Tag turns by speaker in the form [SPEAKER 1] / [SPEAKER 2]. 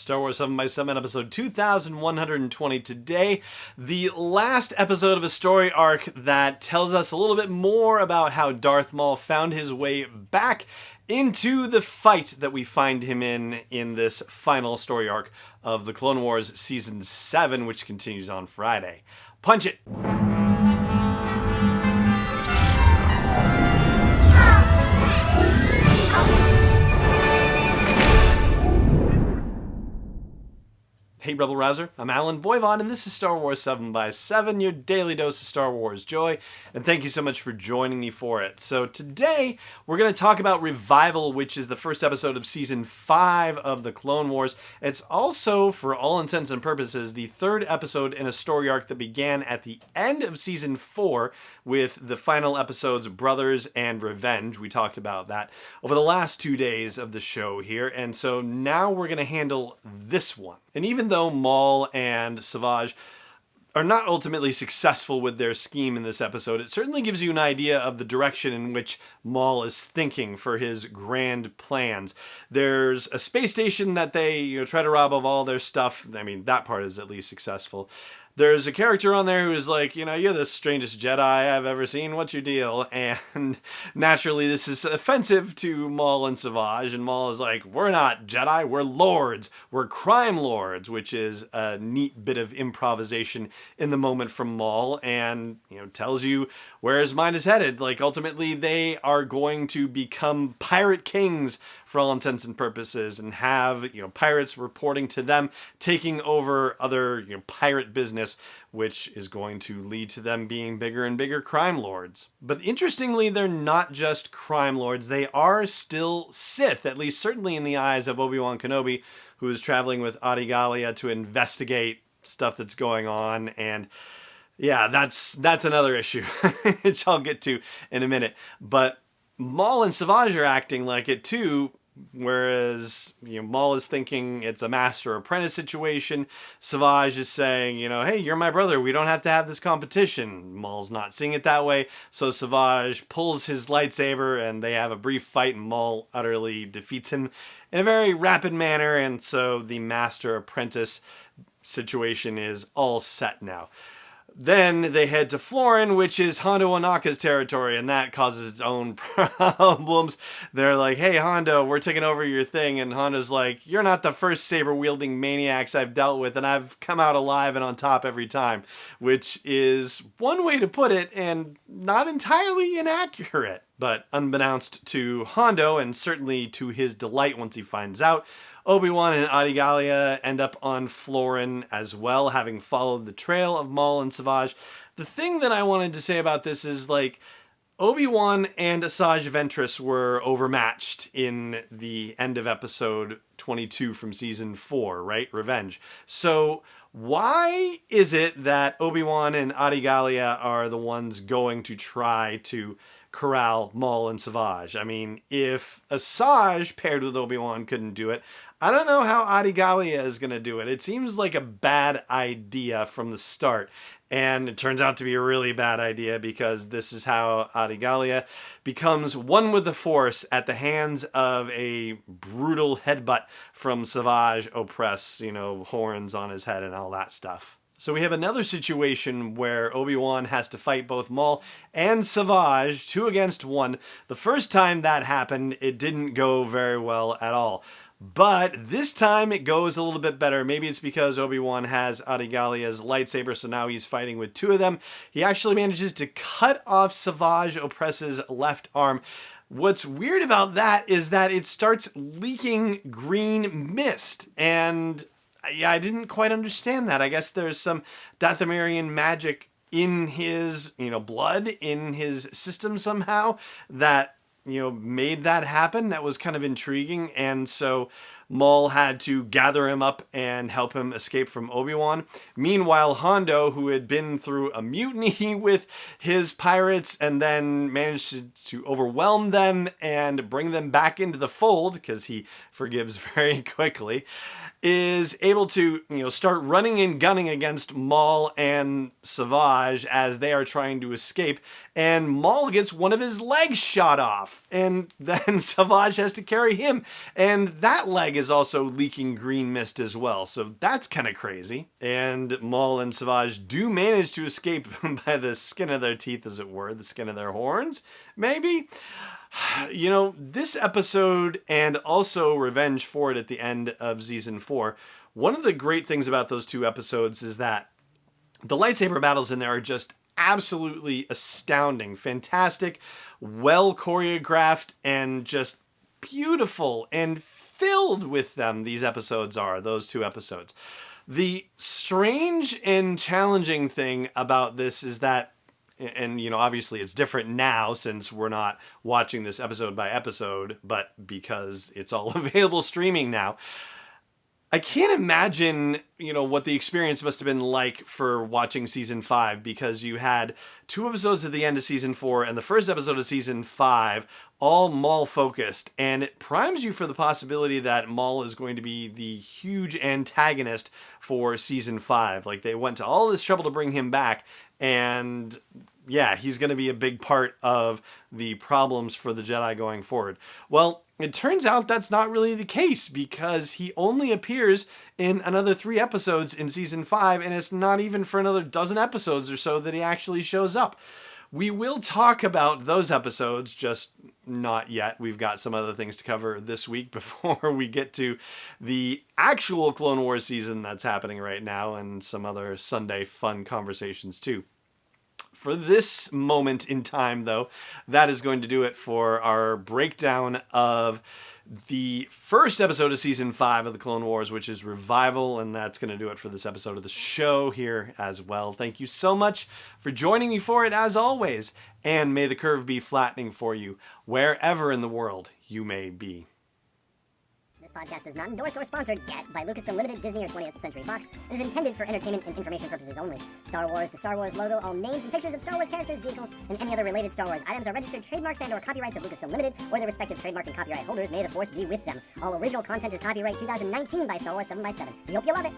[SPEAKER 1] Star Wars 7x7, episode 2120 today. The last episode of a story arc that tells us a little bit more about how Darth Maul found his way back into the fight that we find him in this final story arc of the Clone Wars Season 7, which continues on Friday. Punch it! Hey Rebel Rouser, I'm Alan Voivod, and this is Star Wars 7x7, your daily dose of Star Wars joy, and thank you so much for joining me for it. So today, we're going to talk about Revival, which is the first episode of Season 5 of the Clone Wars. It's also, for all intents and purposes, the third episode in a story arc that began at the end of Season 4 with the final episodes Brothers and Revenge. We talked about that over the last 2 days of the show here, and so now we're going to handle this one. And even though Maul and Savage are not ultimately successful with their scheme in this episode, it certainly gives you an idea of the direction in which Maul is thinking for his grand plans. There's a space station that they try to rob of all their stuff. I mean, that part is at least successful. There's a character on there who's like, you're the strangest Jedi I've ever seen. What's your deal? And naturally, this is offensive to Maul and Savage. And Maul is like, we're not Jedi, we're lords. We're crime lords, which is a neat bit of improvisation in the moment from Maul. And, tells you where his mind is headed. Like, ultimately, they are going to become pirate kings for all intents and purposes, and have, pirates reporting to them, taking over other, pirate business, which is going to lead to them being bigger and bigger crime lords. But interestingly, they're not just crime lords. They are still Sith, at least certainly in the eyes of Obi-Wan Kenobi, who is traveling with Gallia to investigate stuff that's going on. And yeah, that's another issue, which I'll get to in a minute. But Maul and Savage are acting like it too, whereas Maul is thinking it's a master-apprentice situation. Savage is saying, hey, you're my brother, we don't have to have this competition. Maul's not seeing it that way, so Savage pulls his lightsaber and they have a brief fight, and Maul utterly defeats him in a very rapid manner, and so the master-apprentice situation is all set now. Then they head to Florin, which is Hondo Ohnaka's territory, and that causes its own problems. They're like, hey, Hondo, we're taking over your thing, and Hondo's like, you're not the first saber-wielding maniacs I've dealt with, and I've come out alive and on top every time, which is one way to put it, and not entirely inaccurate. But unbeknownst to Hondo, and certainly to his delight once he finds out, Obi-Wan and Gallia end up on Florin as well, having followed the trail of Maul and Savage. The thing that I wanted to say about this is, Obi-Wan and Asajj Ventress were overmatched in the end of episode 22 from season 4, right? Revenge. So why is it that Obi-Wan and Gallia are the ones going to try to corral Maul and Savage? I mean, if Asajj paired with Obi-Wan couldn't do it, I don't know how Gallia is going to do it. It seems like a bad idea from the start. And it turns out to be a really bad idea, because this is how Gallia becomes one with the Force at the hands of a brutal headbutt from Savage Opress, horns on his head and all that stuff. So we have another situation where Obi-Wan has to fight both Maul and Savage 2 against 1. The first time that happened, it didn't go very well at all. But this time it goes a little bit better. Maybe it's because Obi-Wan has Gallia's lightsaber, so now he's fighting with 2 of them. He actually manages to cut off Savage Opress's left arm. What's weird about that is that it starts leaking green mist, and I didn't quite understand that. I guess there's some Dathomirian magic in his, blood, in his system somehow, that made that happen. That was kind of intriguing. And so Maul had to gather him up and help him escape from Obi-Wan. Meanwhile, Hondo, who had been through a mutiny with his pirates and then managed to overwhelm them and bring them back into the fold, because he forgives very quickly, is able to, start running and gunning against Maul and Savage as they are trying to escape. And Maul gets one of his legs shot off. And then Savage has to carry him. And that leg is also leaking green mist as well. So that's kind of crazy. And Maul and Savage do manage to escape by the skin of their teeth, as it were, the skin of their horns, maybe? This episode and also Revenge for It at the end of season 4, one of the great things about those two episodes is that the lightsaber battles in there are just absolutely astounding, fantastic, well choreographed, and just beautiful and filled with them. These episodes are, those two episodes. The strange and challenging thing about this is that, and obviously it's different now since we're not watching this episode by episode, but because it's all available streaming now, I can't imagine, what the experience must have been like for watching season 5, because you had 2 episodes at the end of season 4 and the first episode of season 5, all Maul focused, and it primes you for the possibility that Maul is going to be the huge antagonist for season 5. Like, they went to all this trouble to bring him back, and yeah, he's going to be a big part of the problems for the Jedi going forward. Well, it turns out that's not really the case, because he only appears in another 3 episodes in season 5, and it's not even for another dozen episodes or so that he actually shows up. We will talk about those episodes, just not yet. We've got some other things to cover this week before we get to the actual Clone Wars season that's happening right now, and some other Sunday fun conversations too. For this moment in time, though, that is going to do it for our breakdown of the first episode of season 5 of the Clone Wars, which is Revival, and that's going to do it for this episode of the show here as well. Thank you so much for joining me for it, as always, and may the curve be flattening for you wherever in the world you may be.
[SPEAKER 2] This podcast is not endorsed or sponsored yet by Lucasfilm Limited, Disney, or 20th Century Fox. It is intended for entertainment and information purposes only. Star Wars, the Star Wars logo, all names and pictures of Star Wars characters, vehicles, and any other related Star Wars items are registered trademarks and/or copyrights of Lucasfilm Limited or their respective trademark and copyright holders. May the Force be with them. All original content is copyright 2019 by Star Wars 7x7. We hope you love it.